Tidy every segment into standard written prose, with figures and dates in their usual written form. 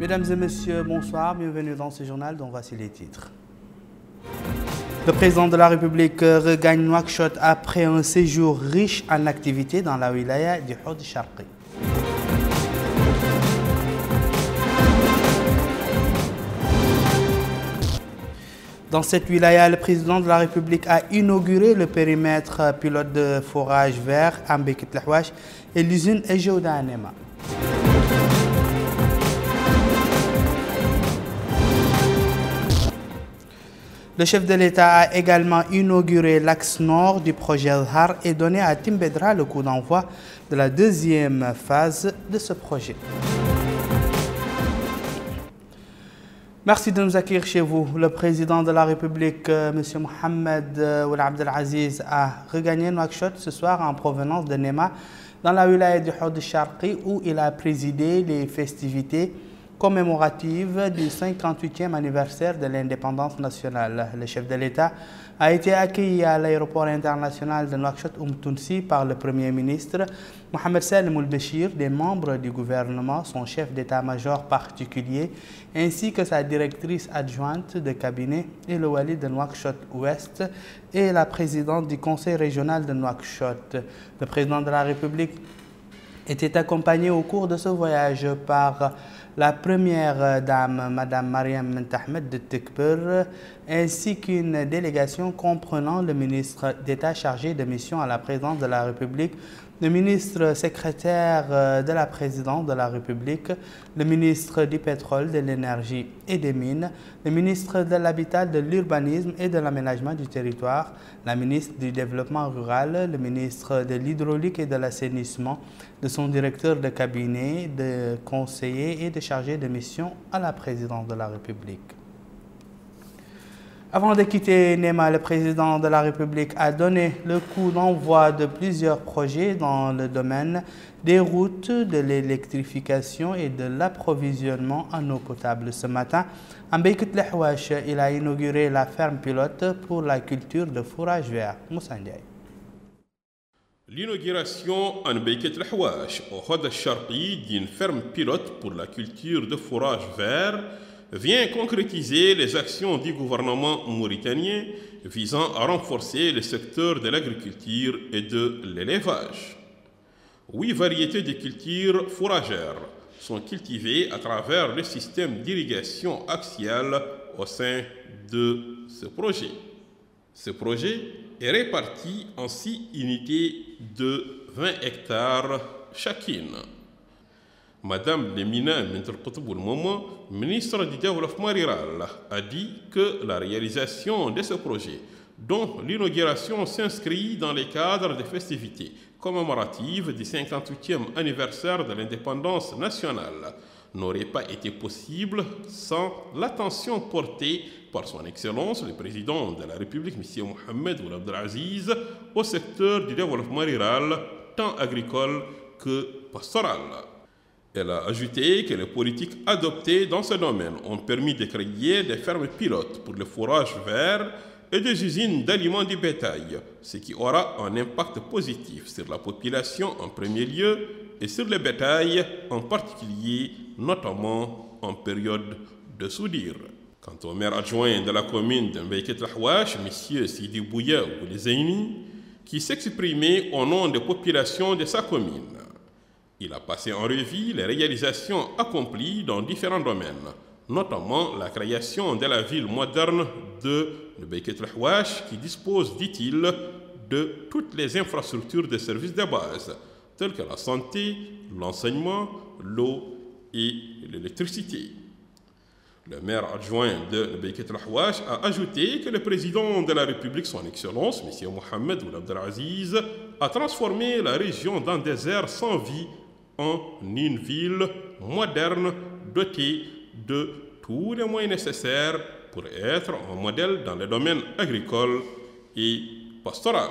Mesdames et messieurs, bonsoir, bienvenue dans ce journal dont voici les titres. Le président de la République regagne Nouakchott après un séjour riche en activités dans la wilaya du Houd Sharqi. Dans cette wilaya, le président de la République a inauguré le périmètre pilote de forage vert à Mbekit Lahouache et l'usine Ejouda à Nema. Le chef de l'État a également inauguré l'axe nord du projet Zhar et donné à Timbedra le coup d'envoi de la deuxième phase de ce projet. Merci de nous accueillir chez vous. Le président de la République, M. Mohamed Ould Abdelaziz, a regagné Nouakchott ce soir en provenance de Nema, dans la wilaya du Houd Sharqi, où il a présidé les festivités commémorative du 58e anniversaire de l'indépendance nationale. Le chef de l'État a été accueilli à l'aéroport international de Nouakchott-Tounsi par le Premier ministre Mohamed Salem Ould-Béchir, des membres du gouvernement, son chef d'état-major particulier, ainsi que sa directrice adjointe de cabinet et le wali de Nouakchott-Ouest et la présidente du conseil régional de Nouakchott. Le président de la République était accompagné au cours de ce voyage par la première dame, Mme Mariam Mentahmed de Tekber, ainsi qu'une délégation comprenant le ministre d'État chargé de mission à la présidence de la République, le ministre secrétaire de la présidence de la République, le ministre du pétrole, de l'énergie et des mines, le ministre de l'habitat, de l'urbanisme et de l'aménagement du territoire, la ministre du développement rural, le ministre de l'hydraulique et de l'assainissement, de son directeur de cabinet, de conseiller et de chargé de mission à la présidence de la République. Avant de quitter Nema, le président de la République a donné le coup d'envoi de plusieurs projets dans le domaine des routes, de l'électrification et de l'approvisionnement en eau potable. Ce matin, à Mbekit Lahouache, il a inauguré la ferme pilote pour la culture de fourrage vert. Moussa Ndiaye. L'inauguration en Mbekit Lahouache, au Houd Sharqi, d'une ferme pilote pour la culture de fourrage vert vient concrétiser les actions du gouvernement mauritanien visant à renforcer le secteur de l'agriculture et de l'élevage. 8 variétés de cultures fourragères sont cultivées à travers le système d'irrigation axiale au sein de ce projet. Ce projet est réparti en 6 unités de 20 hectares chacune. Madame Lemina Mentelkotoboul-Momo, ministre du Développement rural, a dit que la réalisation de ce projet, dont l'inauguration s'inscrit dans le cadre des festivités commémoratives du 58e anniversaire de l'indépendance nationale, n'aurait pas été possible sans l'attention portée par son Excellence le Président de la République, M. Mohamed Ould Abdelaziz, au secteur du développement rural, tant agricole que pastoral. Elle a ajouté que les politiques adoptées dans ce domaine ont permis de créer des fermes pilotes pour le fourrage vert et des usines d'aliments du bétail, ce qui aura un impact positif sur la population en premier lieu et sur le bétail en particulier, notamment en période de soudure. Quant au maire adjoint de la commune de Mbekit Lahouache, M. Sidi Bouya Ould-Zeini, qui s'exprimait au nom des populations de sa commune, il a passé en revue les réalisations accomplies dans différents domaines, notamment la création de la ville moderne de Mbekit Lahouache qui dispose, dit-il, de toutes les infrastructures de services de base, telles que la santé, l'enseignement, l'eau et l'électricité. Le maire adjoint de Mbekit Lahouache a ajouté que le président de la République, son Excellence, M. Mohamed Ould Abdelaziz, a transformé la région d'un désert sans vie en une ville moderne dotée de tous les moyens nécessaires pour être un modèle dans le domaine agricole et pastoral.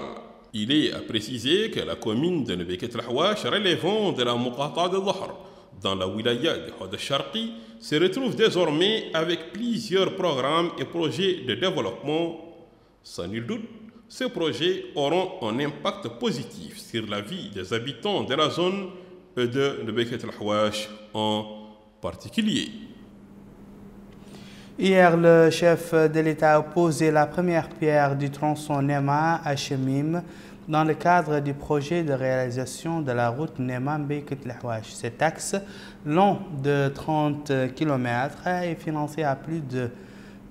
Il est à préciser que la commune de Mbekit Lahouache, relevant de la Muqata de Zhar, dans la wilaya de Houd Sharqi, se retrouve désormais avec plusieurs programmes et projets de développement. Sans nul doute, ces projets auront un impact positif sur la vie des habitants de la zone et de Mbekit Lahouache en particulier. Hier, le chef de l'État a posé la première pierre du tronçon Nema à Chemim dans le cadre du projet de réalisation de la route Nema-Mbeyket-Lehwache. Cet axe long de 30 km est financé à plus de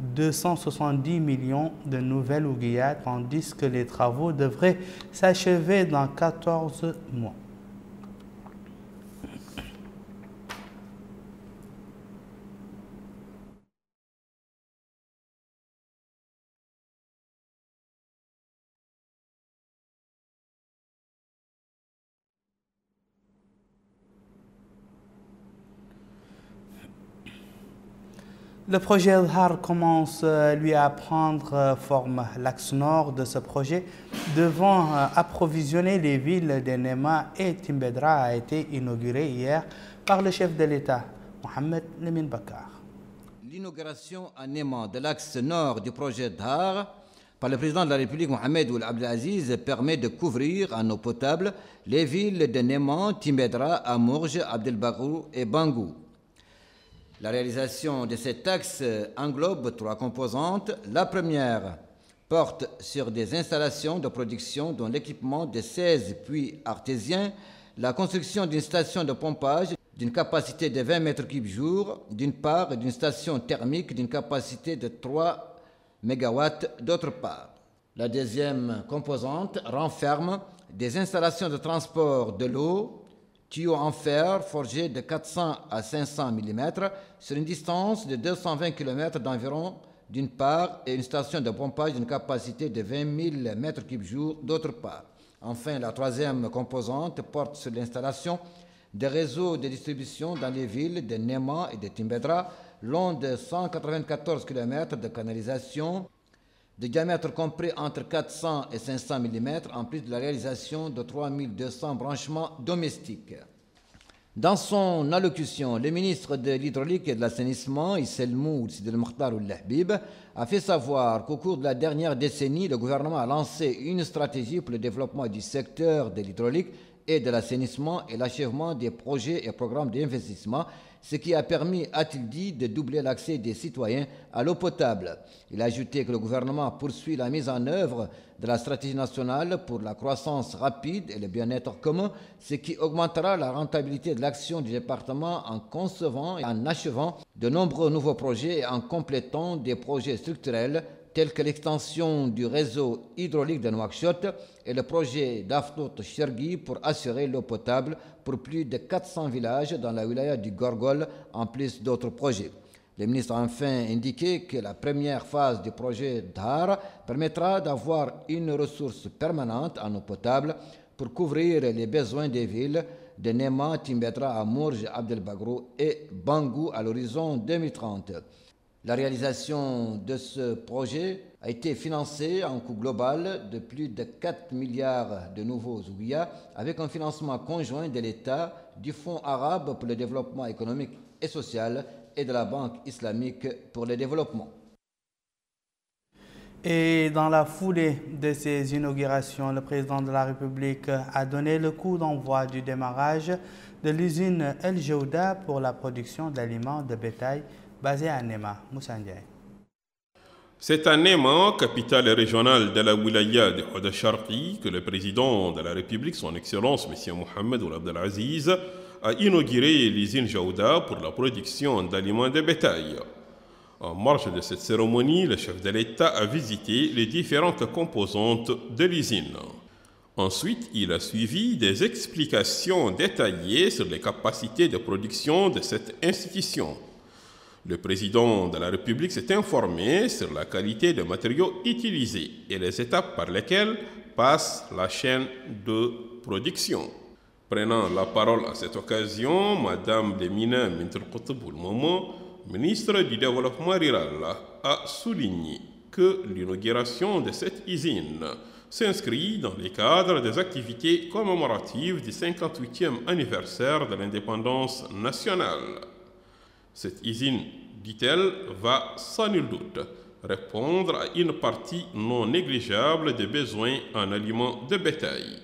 270 millions de nouvelles ougayas, tandis que les travaux devraient s'achever dans 14 mois. Le projet Dhar commence lui à prendre forme. L'axe nord de ce projet devant approvisionner les villes de Nema et Timbedra a été inauguré hier par le chef de l'État, Mohamed Lamine Bakar. L'inauguration à Nema de l'axe nord du projet Dhar par le président de la République Mohamed Ould Abdelaziz permet de couvrir en eau potable les villes de Nema, Timbedra, Amourj, Abdelbagrou et Bangou. La réalisation de cet axe englobe 3 composantes. La première porte sur des installations de production dont l'équipement de 16 puits artésiens, la construction d'une station de pompage d'une capacité de 20 mètres cubes jour, d'une part, et d'une station thermique d'une capacité de 3 MW d'autre part. La deuxième composante renferme des installations de transport de l'eau, tuyaux en fer forgés de 400 à 500 mm sur une distance de 220 km d'environ d'une part et une station de pompage d'une capacité de 20 000 m3 jour d'autre part. Enfin, la troisième composante porte sur l'installation de réseaux de distribution dans les villes de Nema et de Timbedra, long de 194 km de canalisation de diamètre compris entre 400 et 500 mm, en plus de la réalisation de 3200 branchements domestiques. Dans son allocution, le ministre de l'Hydraulique et de l'Assainissement, Isselmou Sidi El-Mokhtar Ould-Lahbib, a fait savoir qu'au cours de la dernière décennie, le gouvernement a lancé une stratégie pour le développement du secteur de l'hydraulique et de l'assainissement et l'achèvement des projets et programmes d'investissement, ce qui a permis, a-t-il dit, de doubler l'accès des citoyens à l'eau potable. Il a ajouté que le gouvernement poursuit la mise en œuvre de la stratégie nationale pour la croissance rapide et le bien-être commun, ce qui augmentera la rentabilité de l'action du département en concevant et en achevant de nombreux nouveaux projets et en complétant des projets structurels tels que l'extension du réseau hydraulique de Nouakchott et le projet d'Aftout Chergui pour assurer l'eau potable pour plus de 400 villages dans la wilaya du Gorgol, en plus d'autres projets. Le ministre a enfin indiqué que la première phase du projet Dhar permettra d'avoir une ressource permanente en eau potable pour couvrir les besoins des villes de Nema, Timbedra, Amourj, Abdelbagrou et Bangou à l'horizon 2030. La réalisation de ce projet a été financée en coût global de plus de 4 milliards de nouveaux ougayas avec un financement conjoint de l'État, du Fonds arabe pour le développement économique et social et de la Banque islamique pour le développement. Et dans la foulée de ces inaugurations, le président de la République a donné le coup d'envoi du démarrage de l'usine El Jouda pour la production d'aliments de bétail basée à Nema. Moussa Ndiaye. C'est à Nema, capitale régionale de la wilaya de Oued Charqi, que le président de la République, son Excellence M. Mohamed Ould Abdelaziz, a inauguré l'usine Jouda pour la production d'aliments de bétail. En marge de cette cérémonie, le chef de l'État a visité les différentes composantes de l'usine. Ensuite, il a suivi des explications détaillées sur les capacités de production de cette institution. Le président de la République s'est informé sur la qualité des matériaux utilisés et les étapes par lesquelles passe la chaîne de production. Prenant la parole à cette occasion, Mme Lemina Mintel-Qutb-Momo, ministre du Développement rural, a souligné que l'inauguration de cette usine s'inscrit dans le cadre des activités commémoratives du 58e anniversaire de l'indépendance nationale. Cette usine, dit-elle, va sans nul doute répondre à une partie non négligeable des besoins en aliments de bétail.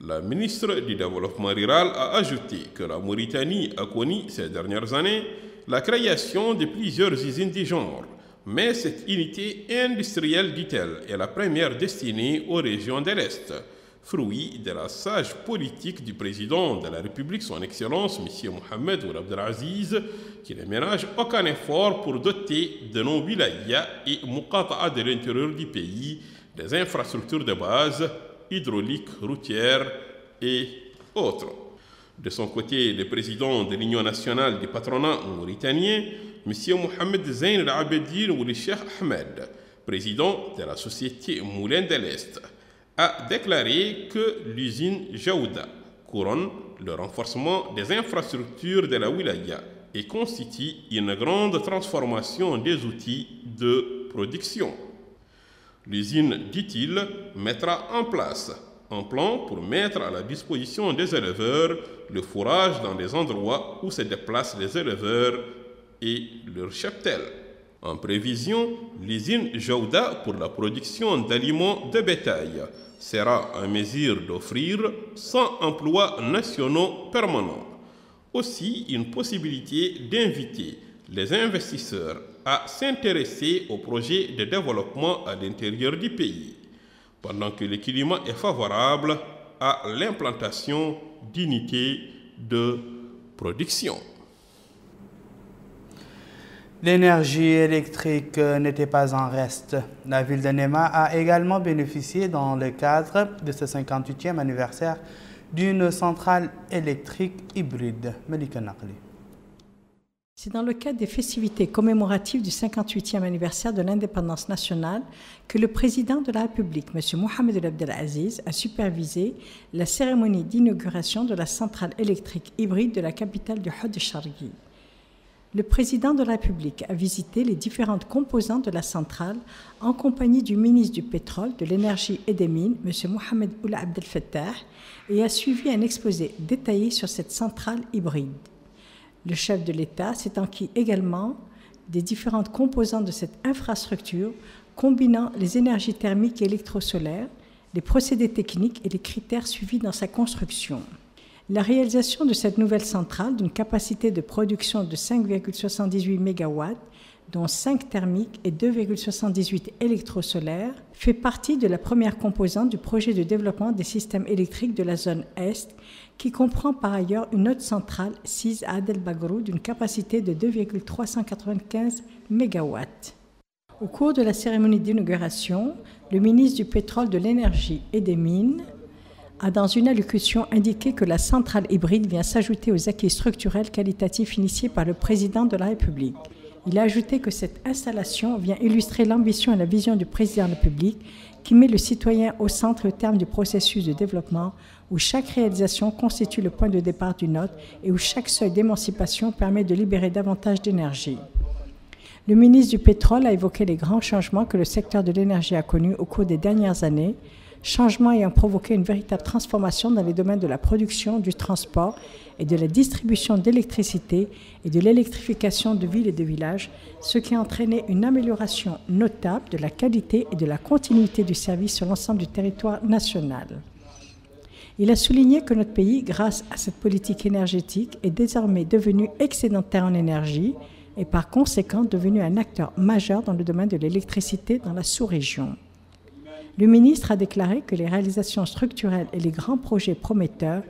La ministre du Développement rural a ajouté que la Mauritanie a connu ces dernières années la création de plusieurs usines du genre. Mais cette unité industrielle, dit-elle, est la première destinée aux régions de l'Est, fruit de la sage politique du président de la République, son Excellence, M. Mohamed Ould Abdelaziz, qui ne ménage aucun effort pour doter de nos wilayas et muqata'a de l'intérieur du pays des infrastructures de base, hydrauliques, routières et autres. De son côté, le président de l'Union nationale des patronats mauritaniens, M. Mohamed Zain al-Abedine Ould Cheikh Ahmed, président de la société Moulin de l'Est, a déclaré que l'usine Jaouda couronne le renforcement des infrastructures de la wilaya et constitue une grande transformation des outils de production. L'usine, dit-il, mettra en place un plan pour mettre à la disposition des éleveurs le fourrage dans les endroits où se déplacent les éleveurs et leurs cheptels. En prévision, l'usine Jaouda pour la production d'aliments de bétail sera en mesure d'offrir 100 emplois nationaux permanents. Aussi, une possibilité d'inviter les investisseurs à s'intéresser aux projets de développement à l'intérieur du pays, pendant que le climat est favorable à l'implantation d'unités de production. L'énergie électrique n'était pas en reste. La ville de Néma a également bénéficié dans le cadre de ce 58e anniversaire d'une centrale électrique hybride. Malika Naqli. C'est dans le cadre des festivités commémoratives du 58e anniversaire de l'indépendance nationale que le président de la République, M. Mohamed Ould Abdelaziz, a supervisé la cérémonie d'inauguration de la centrale électrique hybride de la capitale du Hod Sharghi. Le président de la République a visité les différentes composantes de la centrale en compagnie du ministre du Pétrole, de l'Énergie et des Mines, M. Mohamed Ould Abdel Fattah, et a suivi un exposé détaillé sur cette centrale hybride. Le chef de l'État s'est enquis également des différentes composantes de cette infrastructure, combinant les énergies thermiques et électrosolaires, les procédés techniques et les critères suivis dans sa construction. La réalisation de cette nouvelle centrale, d'une capacité de production de 5,78 MW, dont 5 thermiques et 2,78 électrosolaires, fait partie de la première composante du projet de développement des systèmes électriques de la zone Est, qui comprend par ailleurs une autre centrale, 6 à Adel Bagrou, d'une capacité de 2,395 MW. Au cours de la cérémonie d'inauguration, le ministre du Pétrole, de l'Énergie et des Mines a dans une allocution indiqué que la centrale hybride vient s'ajouter aux acquis structurels qualitatifs initiés par le président de la République. Il a ajouté que cette installation vient illustrer l'ambition et la vision du président de la République qui met le citoyen au centre et au terme du processus de développement où chaque réalisation constitue le point de départ d'une autre et où chaque seuil d'émancipation permet de libérer davantage d'énergie. Le ministre du Pétrole a évoqué les grands changements que le secteur de l'énergie a connus au cours des dernières années, changements ayant provoqué une véritable transformation dans les domaines de la production, du transport et de la distribution d'électricité et de l'électrification de villes et de villages, ce qui a entraîné une amélioration notable de la qualité et de la continuité du service sur l'ensemble du territoire national. Il a souligné que notre pays, grâce à cette politique énergétique, est désormais devenu excédentaire en énergie et par conséquent devenu un acteur majeur dans le domaine de l'électricité dans la sous-région. Le ministre a déclaré que les réalisations structurelles et les grands projets prometteurs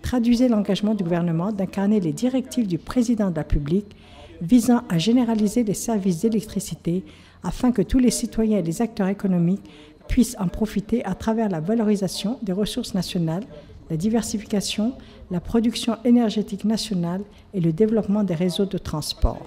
traduisaient l'engagement du gouvernement d'incarner les directives du président de la République visant à généraliser les services d'électricité afin que tous les citoyens et les acteurs économiques puissent en profiter à travers la valorisation des ressources nationales, la diversification, la production énergétique nationale et le développement des réseaux de transport.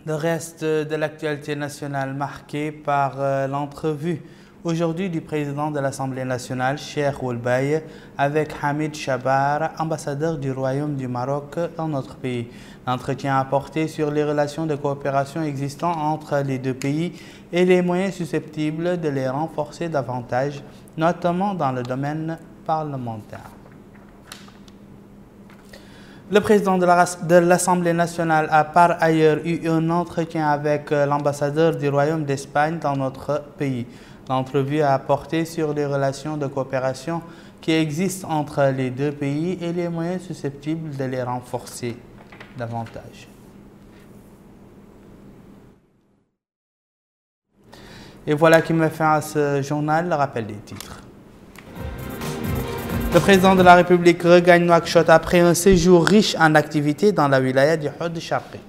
Le reste de l'actualité nationale marqué par l'entrevue aujourd'hui du président de l'Assemblée nationale, Cheikh Ould Baye, avec Hamid Chabar, ambassadeur du Royaume du Maroc dans notre pays. L'entretien a porté sur les relations de coopération existantes entre les deux pays et les moyens susceptibles de les renforcer davantage, notamment dans le domaine parlementaire. Le président de l'Assemblée nationale a par ailleurs eu un entretien avec l'ambassadeur du Royaume d'Espagne dans notre pays. L'entrevue a porté sur les relations de coopération qui existent entre les deux pays et les moyens susceptibles de les renforcer davantage. Et voilà qui me fait à ce journal le rappel des titres. Le président de la République regagne Nouakchott après un séjour riche en activités dans la wilaya du Houd Sharqi.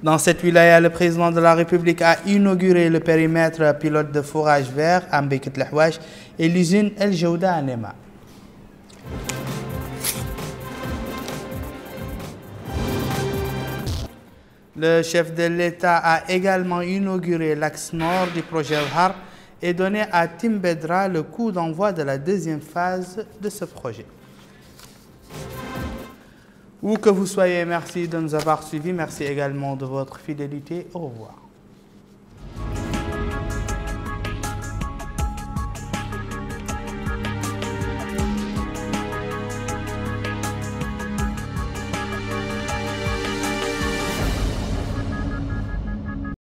Dans cette wilaya, le président de la République a inauguré le périmètre pilote de forage vert à Mbeket Lahouach et l'usine El Jauda à Nema. Le chef de l'État a également inauguré l'axe nord du projet VHAR et donné à Timbedra le coup d'envoi de la deuxième phase de ce projet. Où que vous soyez, merci de nous avoir suivis. Merci également de votre fidélité. Au revoir.